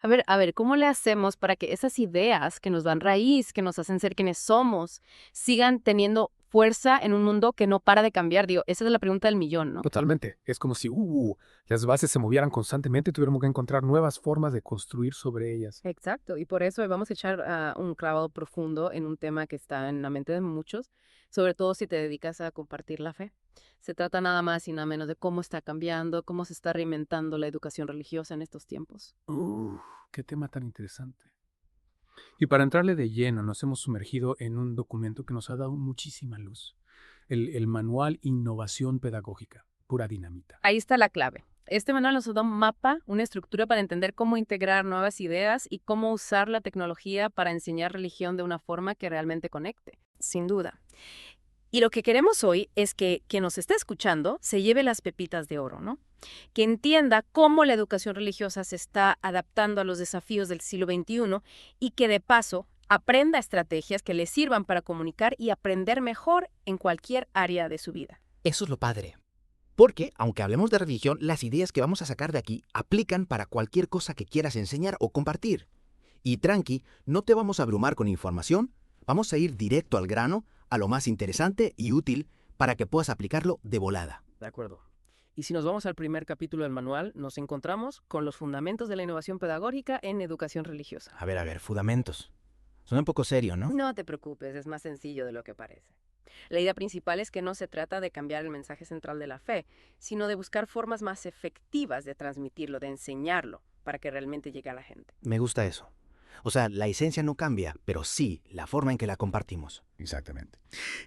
A ver, ¿cómo le hacemos para que esas ideas que nos dan raíz, que nos hacen ser quienes somos, sigan teniendo fuerza en un mundo que no para de cambiar? Digo, esa es la pregunta del millón, ¿no? Totalmente. Es como si las bases se movieran constantemente y tuviéramos que encontrar nuevas formas de construir sobre ellas. Exacto, y por eso vamos a echar un clavado profundo en un tema que está en la mente de muchos, sobre todo si te dedicas a compartir la fe. Se trata nada más y nada menos de cómo está cambiando, cómo se está reinventando la educación religiosa en estos tiempos. Qué tema tan interesante. Y para entrarle de lleno, nos hemos sumergido en un documento que nos ha dado muchísima luz. El Manual Innovación Pedagógica, pura dinamita. Ahí está la clave. Este manual nos da un mapa, una estructura para entender cómo integrar nuevas ideas y cómo usar la tecnología para enseñar religión de una forma que realmente conecte, sin duda. Y lo que queremos hoy es que quien nos está escuchando se lleve las pepitas de oro, ¿no? Que entienda cómo la educación religiosa se está adaptando a los desafíos del siglo XXI y que de paso aprenda estrategias que le sirvan para comunicar y aprender mejor en cualquier área de su vida. Eso es lo padre. Porque, aunque hablemos de religión, las ideas que vamos a sacar de aquí aplican para cualquier cosa que quieras enseñar o compartir. Y tranqui, no te vamos a abrumar con información, vamos a ir directo al grano, a lo más interesante y útil para que puedas aplicarlo de volada. De acuerdo. Y si nos vamos al primer capítulo del manual, nos encontramos con los fundamentos de la innovación pedagógica en educación religiosa. A ver, fundamentos. Suena un poco serio, ¿no? No te preocupes, es más sencillo de lo que parece. La idea principal es que no se trata de cambiar el mensaje central de la fe, sino de buscar formas más efectivas de transmitirlo, de enseñarlo, para que realmente llegue a la gente. Me gusta eso. O sea, la esencia no cambia, pero sí la forma en que la compartimos. Exactamente.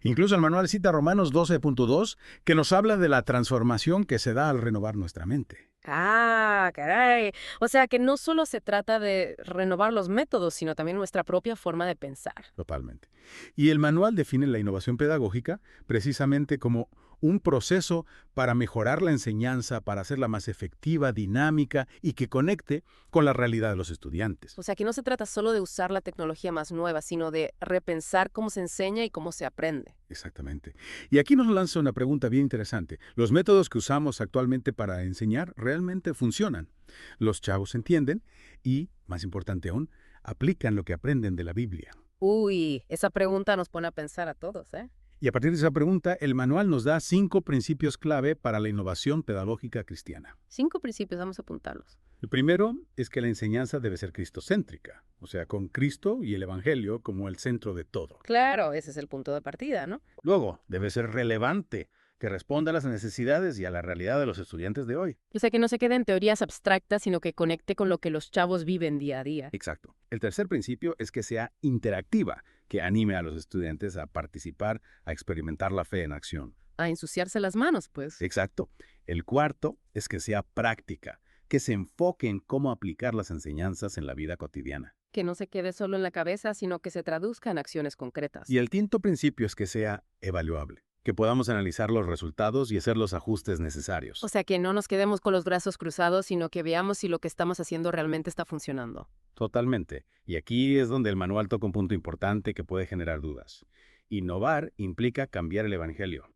Incluso el manual cita Romanos 12.2, que nos habla de la transformación que se da al renovar nuestra mente. Ah, caray. O sea que no solo se trata de renovar los métodos, sino también nuestra propia forma de pensar. Totalmente. Y el manual define la innovación pedagógica precisamente como un proceso para mejorar la enseñanza, para hacerla más efectiva, dinámica y que conecte con la realidad de los estudiantes. O sea que no se trata solo de usar la tecnología más nueva, sino de repensar cómo se enseña y cómo se aprende. Exactamente. Y aquí nos lanza una pregunta bien interesante. ¿Los métodos que usamos actualmente para enseñar realmente funcionan? Los chavos entienden y, más importante aún, aplican lo que aprenden de la Biblia. Uy, esa pregunta nos pone a pensar a todos, ¿eh? Y a partir de esa pregunta, el manual nos da 5 principios clave para la innovación pedagógica cristiana. 5 principios, vamos a apuntarlos. El primero es que la enseñanza debe ser cristocéntrica, o sea, con Cristo y el Evangelio como el centro de todo. Claro, ese es el punto de partida, ¿no? Luego, debe ser relevante, que responda a las necesidades y a la realidad de los estudiantes de hoy. O sea, que no se quede en teorías abstractas, sino que conecte con lo que los chavos viven día a día. Exacto. El tercer principio es que sea interactiva, que anime a los estudiantes a participar, a experimentar la fe en acción. A ensuciarse las manos, pues. Exacto. El cuarto es que sea práctica, que se enfoque en cómo aplicar las enseñanzas en la vida cotidiana. Que no se quede solo en la cabeza, sino que se traduzca en acciones concretas. Y el quinto principio es que sea evaluable, que podamos analizar los resultados y hacer los ajustes necesarios. O sea, que no nos quedemos con los brazos cruzados, sino que veamos si lo que estamos haciendo realmente está funcionando. Totalmente. Y aquí es donde el manual toca un punto importante que puede generar dudas. Innovar implica cambiar el evangelio.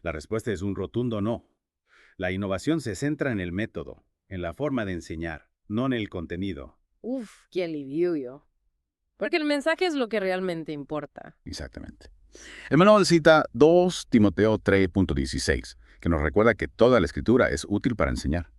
La respuesta es un rotundo no. La innovación se centra en el método, en la forma de enseñar, no en el contenido. Uf, qué alivio. Porque el mensaje es lo que realmente importa. Exactamente. El manual cita 2 Timoteo 3.16, que nos recuerda que toda la escritura es útil para enseñar.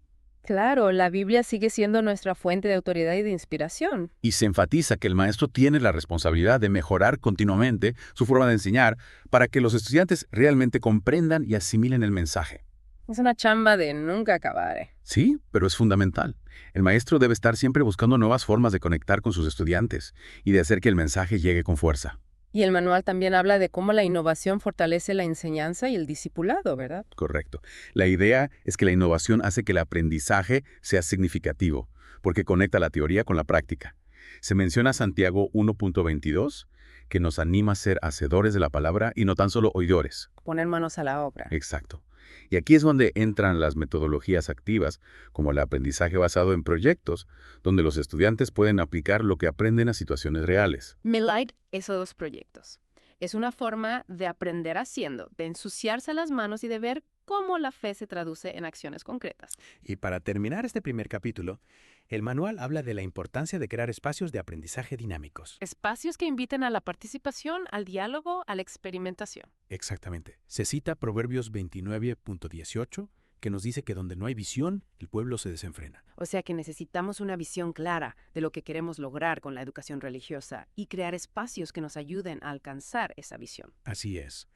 Claro, la Biblia sigue siendo nuestra fuente de autoridad y de inspiración. Y se enfatiza que el maestro tiene la responsabilidad de mejorar continuamente su forma de enseñar para que los estudiantes realmente comprendan y asimilen el mensaje. Es una chamba de nunca acabar, ¿eh? Sí, pero es fundamental. El maestro debe estar siempre buscando nuevas formas de conectar con sus estudiantes y de hacer que el mensaje llegue con fuerza. Y el manual también habla de cómo la innovación fortalece la enseñanza y el discipulado, ¿verdad? Correcto. La idea es que la innovación hace que el aprendizaje sea significativo, porque conecta la teoría con la práctica. Se menciona Santiago 1.22, que nos anima a ser hacedores de la palabra y no tan solo oidores. Poner manos a la obra. Exacto. Y aquí es donde entran las metodologías activas, como el aprendizaje basado en proyectos, donde los estudiantes pueden aplicar lo que aprenden a situaciones reales. Melite esos dos proyectos. Es una forma de aprender haciendo, de ensuciarse las manos y de ver cómo la fe se traduce en acciones concretas. Y para terminar este primer capítulo, El manual habla de la importancia de crear espacios de aprendizaje dinámicos. Espacios que inviten a la participación, al diálogo, a la experimentación. Exactamente. Se cita Proverbios 29.18, que nos dice que donde no hay visión, el pueblo se desenfrena. O sea que necesitamos una visión clara de lo que queremos lograr con la educación religiosa y crear espacios que nos ayuden a alcanzar esa visión. Así es.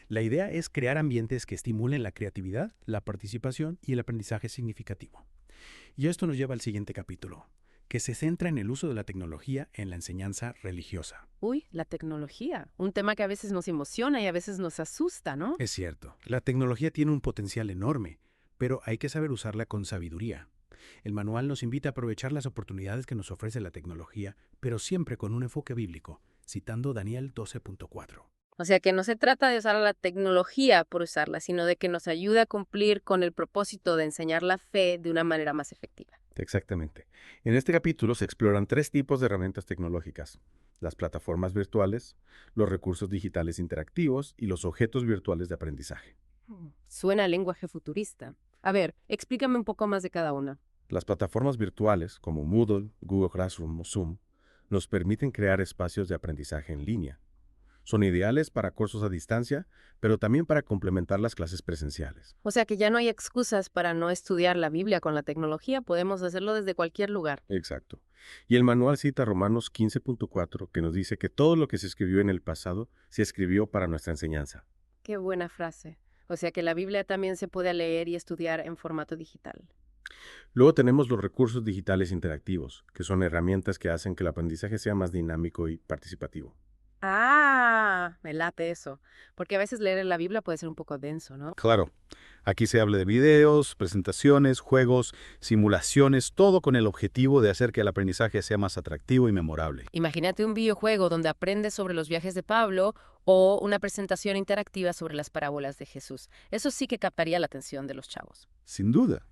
La idea es crear ambientes que estimulen la creatividad, la participación y el aprendizaje significativo. Y esto nos lleva al siguiente capítulo, que se centra en el uso de la tecnología en la enseñanza religiosa. Uy, la tecnología, un tema que a veces nos emociona y a veces nos asusta, ¿no? Es cierto, la tecnología tiene un potencial enorme, pero hay que saber usarla con sabiduría. El manual nos invita a aprovechar las oportunidades que nos ofrece la tecnología, pero siempre con un enfoque bíblico, citando Daniel 12.4. O sea que no se trata de usar la tecnología por usarla, sino de que nos ayude a cumplir con el propósito de enseñar la fe de una manera más efectiva. Exactamente. En este capítulo se exploran 3 tipos de herramientas tecnológicas: las plataformas virtuales, los recursos digitales interactivos y los objetos virtuales de aprendizaje. Suena a lenguaje futurista. A ver, explícame un poco más de cada una. Las plataformas virtuales, como Moodle, Google Classroom o Zoom, nos permiten crear espacios de aprendizaje en línea. Son ideales para cursos a distancia, pero también para complementar las clases presenciales. O sea que ya no hay excusas para no estudiar la Biblia con la tecnología, podemos hacerlo desde cualquier lugar. Exacto. Y el manual cita Romanos 15.4, que nos dice que todo lo que se escribió en el pasado se escribió para nuestra enseñanza. Qué buena frase. O sea que la Biblia también se puede leer y estudiar en formato digital. Luego tenemos los recursos digitales interactivos, que son herramientas que hacen que el aprendizaje sea más dinámico y participativo. Ah, me late eso. Porque a veces leer la Biblia puede ser un poco denso, ¿no? Claro, aquí se habla de videos, presentaciones, juegos, simulaciones, todo con el objetivo de hacer que el aprendizaje sea más atractivo y memorable. Imagínate un videojuego donde aprendes sobre los viajes de Pablo o una presentación interactiva sobre las parábolas de Jesús. Eso sí que captaría la atención de los chavos. Sin duda.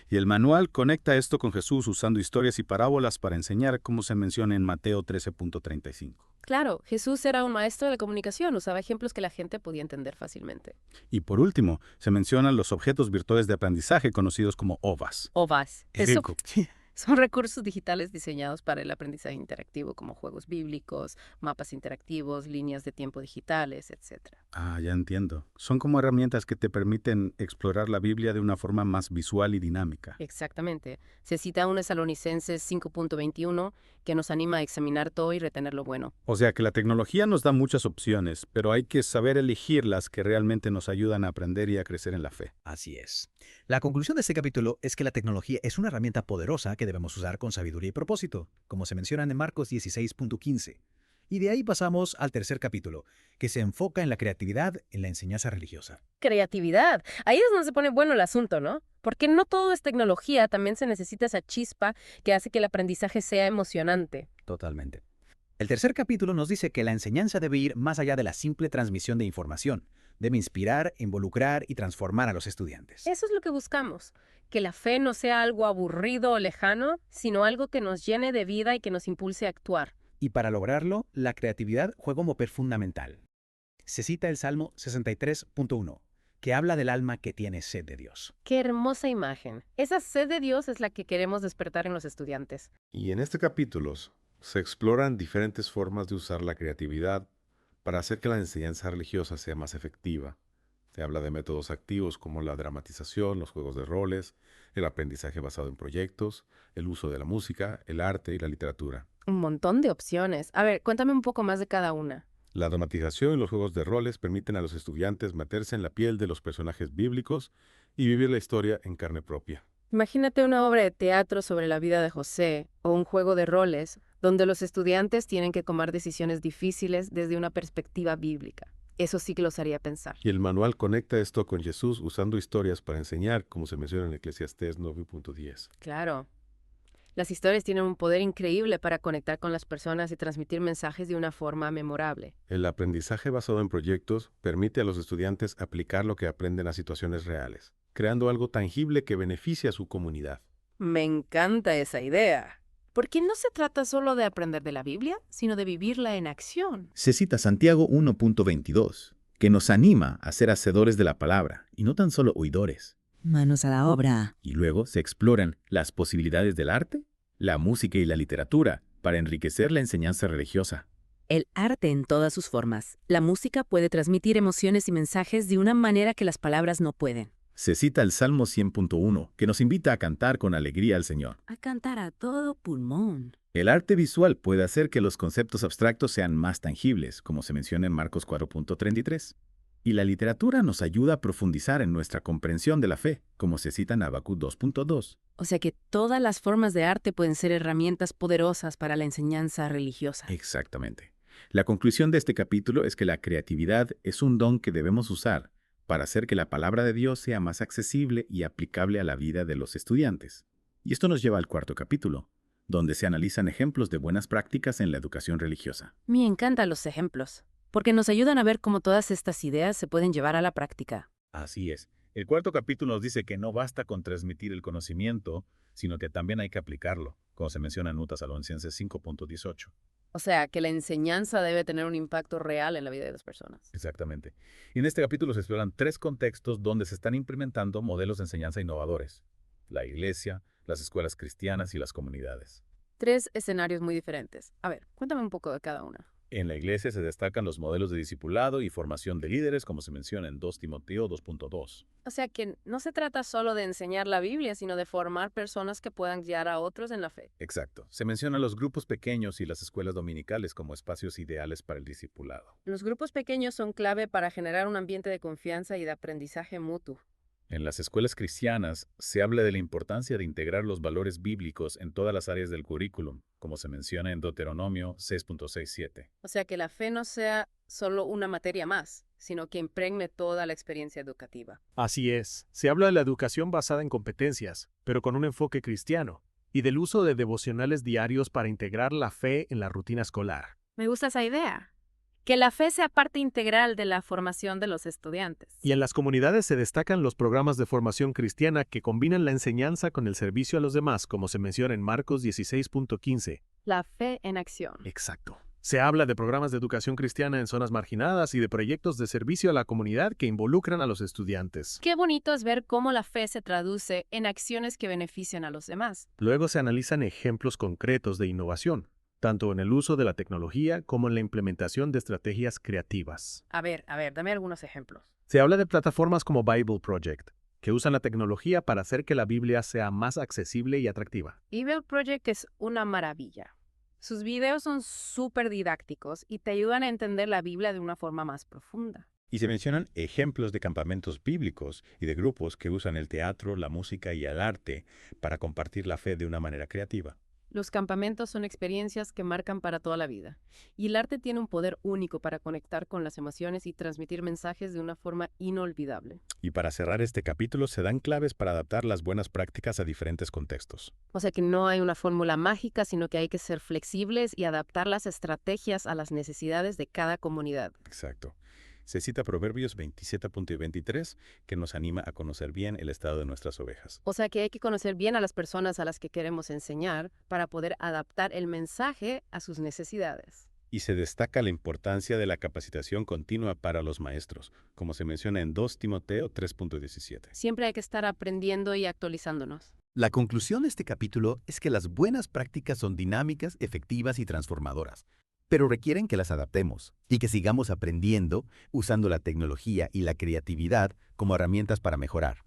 Y el manual conecta esto con Jesús usando historias y parábolas para enseñar, como se menciona en Mateo 13.35. Claro, Jesús era un maestro de la comunicación, usaba ejemplos que la gente podía entender fácilmente. Y por último, se mencionan los objetos virtuales de aprendizaje conocidos como OVAs. OVAs. Eso Rico. son recursos digitales diseñados para el aprendizaje interactivo, como juegos bíblicos, mapas interactivos, líneas de tiempo digitales, etc. Ah, ya entiendo. Son como herramientas que te permiten explorar la Biblia de una forma más visual y dinámica. Exactamente. Se cita un Tesalonicenses 5.21 que nos anima a examinar todo y retener lo bueno. O sea que la tecnología nos da muchas opciones, pero hay que saber elegir las que realmente nos ayudan a aprender y a crecer en la fe. Así es. La conclusión de este capítulo es que la tecnología es una herramienta poderosa que debemos usar con sabiduría y propósito, como se menciona en Marcos 16.15. Y de ahí pasamos al tercer capítulo, que se enfoca en la creatividad en la enseñanza religiosa. Creatividad. Ahí es donde se pone bueno el asunto, ¿no? Porque no todo es tecnología, también se necesita esa chispa que hace que el aprendizaje sea emocionante. Totalmente. El tercer capítulo nos dice que la enseñanza debe ir más allá de la simple transmisión de información. Debe inspirar, involucrar y transformar a los estudiantes. Eso es lo que buscamos, que la fe no sea algo aburrido o lejano, sino algo que nos llene de vida y que nos impulse a actuar. Y para lograrlo, la creatividad juega un papel fundamental. Se cita el Salmo 63.1, que habla del alma que tiene sed de Dios. ¡Qué hermosa imagen! Esa sed de Dios es la que queremos despertar en los estudiantes. Y en este capítulo se exploran diferentes formas de usar la creatividad para hacer que la enseñanza religiosa sea más efectiva. Se habla de métodos activos como la dramatización, los juegos de roles, el aprendizaje basado en proyectos, el uso de la música, el arte y la literatura. Un montón de opciones. A ver, cuéntame un poco más de cada una. La dramatización y los juegos de roles permiten a los estudiantes meterse en la piel de los personajes bíblicos y vivir la historia en carne propia. Imagínate una obra de teatro sobre la vida de José o un juego de roles donde los estudiantes tienen que tomar decisiones difíciles desde una perspectiva bíblica. Eso sí que los haría pensar. Y el manual conecta esto con Jesús usando historias para enseñar, como se menciona en Eclesiastés 9.10. Claro. Las historias tienen un poder increíble para conectar con las personas y transmitir mensajes de una forma memorable. El aprendizaje basado en proyectos permite a los estudiantes aplicar lo que aprenden a situaciones reales, creando algo tangible que beneficie a su comunidad. Me encanta esa idea. Porque no se trata solo de aprender de la Biblia, sino de vivirla en acción. Se cita Santiago 1.22, que nos anima a ser hacedores de la palabra y no tan solo oidores. Manos a la obra. Y luego se exploran las posibilidades del arte, La música y la literatura, para enriquecer la enseñanza religiosa. El arte en todas sus formas. La música puede transmitir emociones y mensajes de una manera que las palabras no pueden. Se cita el Salmo 100.1, que nos invita a cantar con alegría al Señor. A cantar a todo pulmón. El arte visual puede hacer que los conceptos abstractos sean más tangibles, como se menciona en Marcos 4.33. Y la literatura nos ayuda a profundizar en nuestra comprensión de la fe, como se cita en Habacuc 2.2. O sea que todas las formas de arte pueden ser herramientas poderosas para la enseñanza religiosa. Exactamente. La conclusión de este capítulo es que la creatividad es un don que debemos usar para hacer que la palabra de Dios sea más accesible y aplicable a la vida de los estudiantes. Y esto nos lleva al cuarto capítulo, donde se analizan ejemplos de buenas prácticas en la educación religiosa. Me encantan los ejemplos, porque nos ayudan a ver cómo todas estas ideas se pueden llevar a la práctica. Así es. El cuarto capítulo nos dice que no basta con transmitir el conocimiento, sino que también hay que aplicarlo, como se menciona en Tesalonicenses 5.18. O sea, que la enseñanza debe tener un impacto real en la vida de las personas. Exactamente. Y en este capítulo se exploran 3 contextos donde se están implementando modelos de enseñanza innovadores: la iglesia, las escuelas cristianas y las comunidades. 3 escenarios muy diferentes. A ver, cuéntame un poco de cada una. En la iglesia se destacan los modelos de discipulado y formación de líderes, como se menciona en 2 Timoteo 2.2. O sea que no se trata solo de enseñar la Biblia, sino de formar personas que puedan guiar a otros en la fe. Exacto. Se mencionan los grupos pequeños y las escuelas dominicales como espacios ideales para el discipulado. Los grupos pequeños son clave para generar un ambiente de confianza y de aprendizaje mutuo. En las escuelas cristianas se habla de la importancia de integrar los valores bíblicos en todas las áreas del currículum, como se menciona en Deuteronomio 6.67. O sea que la fe no sea solo una materia más, sino que impregne toda la experiencia educativa. Así es, se habla de la educación basada en competencias, pero con un enfoque cristiano, y del uso de devocionales diarios para integrar la fe en la rutina escolar. Me gusta esa idea. Que la fe sea parte integral de la formación de los estudiantes. Y en las comunidades se destacan los programas de formación cristiana que combinan la enseñanza con el servicio a los demás, como se menciona en Marcos 16.15. La fe en acción. Exacto. Se habla de programas de educación cristiana en zonas marginadas y de proyectos de servicio a la comunidad que involucran a los estudiantes. Qué bonito es ver cómo la fe se traduce en acciones que benefician a los demás. Luego se analizan ejemplos concretos de innovación, tanto en el uso de la tecnología como en la implementación de estrategias creativas. A ver, dame algunos ejemplos. Se habla de plataformas como Bible Project, que usan la tecnología para hacer que la Biblia sea más accesible y atractiva. Bible Project es una maravilla. Sus videos son súper didácticos y te ayudan a entender la Biblia de una forma más profunda. Y se mencionan ejemplos de campamentos bíblicos y de grupos que usan el teatro, la música y el arte para compartir la fe de una manera creativa. Los campamentos son experiencias que marcan para toda la vida, y el arte tiene un poder único para conectar con las emociones y transmitir mensajes de una forma inolvidable. Y para cerrar este capítulo se dan claves para adaptar las buenas prácticas a diferentes contextos. O sea que no hay una fórmula mágica, sino que hay que ser flexibles y adaptar las estrategias a las necesidades de cada comunidad. Exacto. Se cita Proverbios 27.23, que nos anima a conocer bien el estado de nuestras ovejas. O sea que hay que conocer bien a las personas a las que queremos enseñar para poder adaptar el mensaje a sus necesidades. Y se destaca la importancia de la capacitación continua para los maestros, como se menciona en 2 Timoteo 3.17. Siempre hay que estar aprendiendo y actualizándonos. La conclusión de este capítulo es que las buenas prácticas son dinámicas, efectivas y transformadoras, pero requieren que las adaptemos y que sigamos aprendiendo usando la tecnología y la creatividad como herramientas para mejorar.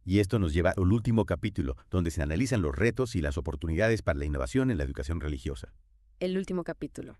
Y esto nos lleva al último capítulo, donde se analizan los retos y las oportunidades para la innovación en la educación religiosa. El último capítulo.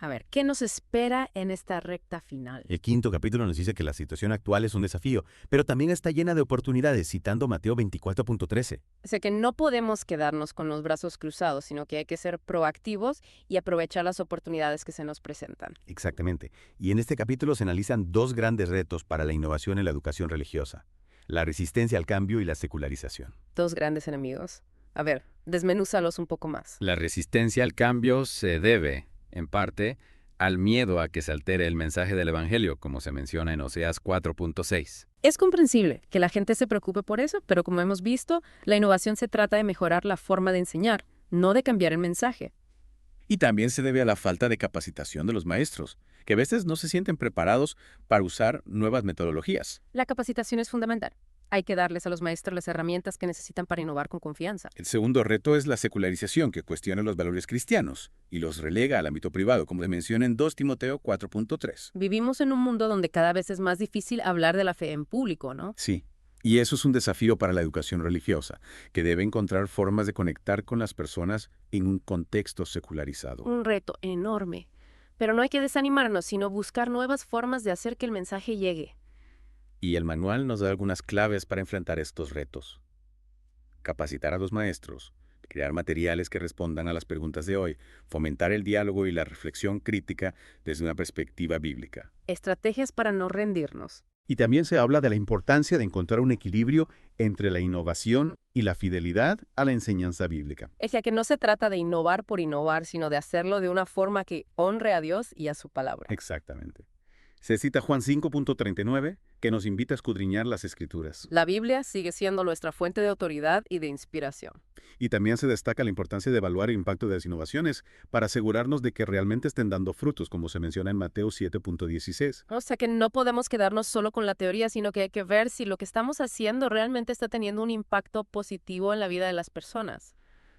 A ver, ¿qué nos espera en esta recta final? El quinto capítulo nos dice que la situación actual es un desafío, pero también está llena de oportunidades, citando Mateo 24.13. O sea que no podemos quedarnos con los brazos cruzados, sino que hay que ser proactivos y aprovechar las oportunidades que se nos presentan. Exactamente. Y en este capítulo se analizan 2 grandes retos para la innovación en la educación religiosa: la resistencia al cambio y la secularización. 2 grandes enemigos. A ver, desmenúzalos un poco más. La resistencia al cambio se debe, en parte, al miedo a que se altere el mensaje del Evangelio, como se menciona en Oseas 4.6. Es comprensible que la gente se preocupe por eso, pero como hemos visto, la innovación se trata de mejorar la forma de enseñar, no de cambiar el mensaje. Y también se debe a la falta de capacitación de los maestros, que a veces no se sienten preparados para usar nuevas metodologías. La capacitación es fundamental. Hay que darles a los maestros las herramientas que necesitan para innovar con confianza. El segundo reto es la secularización, que cuestiona los valores cristianos y los relega al ámbito privado, como se menciona en 2 Timoteo 4.3. Vivimos en un mundo donde cada vez es más difícil hablar de la fe en público, ¿no? Sí, y eso es un desafío para la educación religiosa, que debe encontrar formas de conectar con las personas en un contexto secularizado. Un reto enorme. Pero no hay que desanimarnos, sino buscar nuevas formas de hacer que el mensaje llegue. Y el manual nos da algunas claves para enfrentar estos retos. Capacitar a los maestros, crear materiales que respondan a las preguntas de hoy, fomentar el diálogo y la reflexión crítica desde una perspectiva bíblica. Estrategias para no rendirnos. Y también se habla de la importancia de encontrar un equilibrio entre la innovación y la fidelidad a la enseñanza bíblica. Es ya que no se trata de innovar por innovar, sino de hacerlo de una forma que honre a Dios y a su palabra. Exactamente. Se cita Juan 5.39, que nos invita a escudriñar las Escrituras. La Biblia sigue siendo nuestra fuente de autoridad y de inspiración. Y también se destaca la importancia de evaluar el impacto de las innovaciones para asegurarnos de que realmente estén dando frutos, como se menciona en Mateo 7.16. O sea que no podemos quedarnos solo con la teoría, sino que hay que ver si lo que estamos haciendo realmente está teniendo un impacto positivo en la vida de las personas.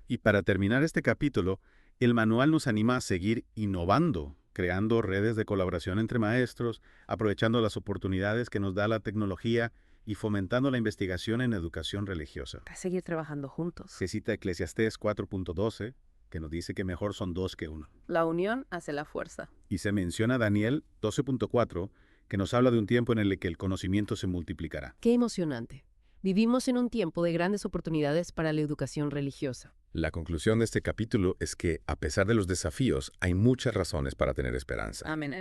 Y para terminar este capítulo, el manual nos anima a seguir innovando, creando redes de colaboración entre maestros, aprovechando las oportunidades que nos da la tecnología y fomentando la investigación en educación religiosa. Para seguir trabajando juntos. Se cita Eclesiastés 4.12, que nos dice que mejor son dos que uno. La unión hace la fuerza. Y se menciona Daniel 12.4, que nos habla de un tiempo en el que el conocimiento se multiplicará. Qué emocionante. Vivimos en un tiempo de grandes oportunidades para la educación religiosa. La conclusión de este capítulo es que, a pesar de los desafíos, hay muchas razones para tener esperanza. Amén.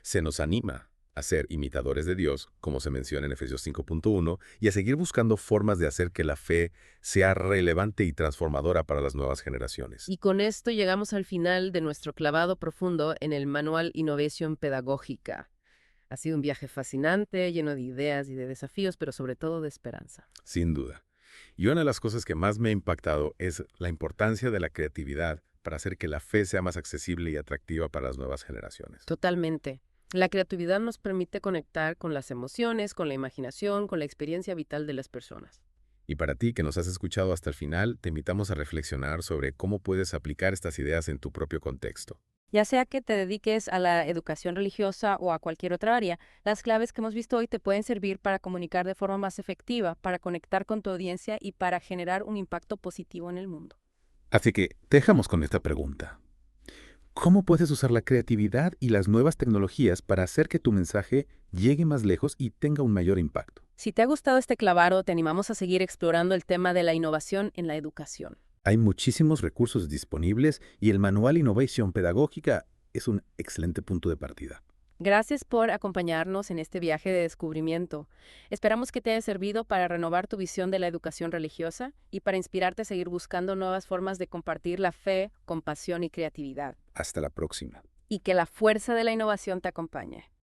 Se nos anima a ser imitadores de Dios, como se menciona en Efesios 5.1, y a seguir buscando formas de hacer que la fe sea relevante y transformadora para las nuevas generaciones. Y con esto llegamos al final de nuestro clavado profundo en el manual Innovación Pedagógica. Ha sido un viaje fascinante, lleno de ideas y de desafíos, pero sobre todo de esperanza. Sin duda. Y una de las cosas que más me ha impactado es la importancia de la creatividad para hacer que la fe sea más accesible y atractiva para las nuevas generaciones. Totalmente. La creatividad nos permite conectar con las emociones, con la imaginación, con la experiencia vital de las personas. Y para ti que nos has escuchado hasta el final, te invitamos a reflexionar sobre cómo puedes aplicar estas ideas en tu propio contexto. Ya sea que te dediques a la educación religiosa o a cualquier otra área, las claves que hemos visto hoy te pueden servir para comunicar de forma más efectiva, para conectar con tu audiencia y para generar un impacto positivo en el mundo. Así que te dejamos con esta pregunta. ¿Cómo puedes usar la creatividad y las nuevas tecnologías para hacer que tu mensaje llegue más lejos y tenga un mayor impacto? Si te ha gustado este clavado, te animamos a seguir explorando el tema de la innovación en la educación. Hay muchísimos recursos disponibles y el manual Innovación Pedagógica es un excelente punto de partida. Gracias por acompañarnos en este viaje de descubrimiento. Esperamos que te haya servido para renovar tu visión de la educación religiosa y para inspirarte a seguir buscando nuevas formas de compartir la fe, compasión y creatividad. Hasta la próxima. Y que la fuerza de la innovación te acompañe.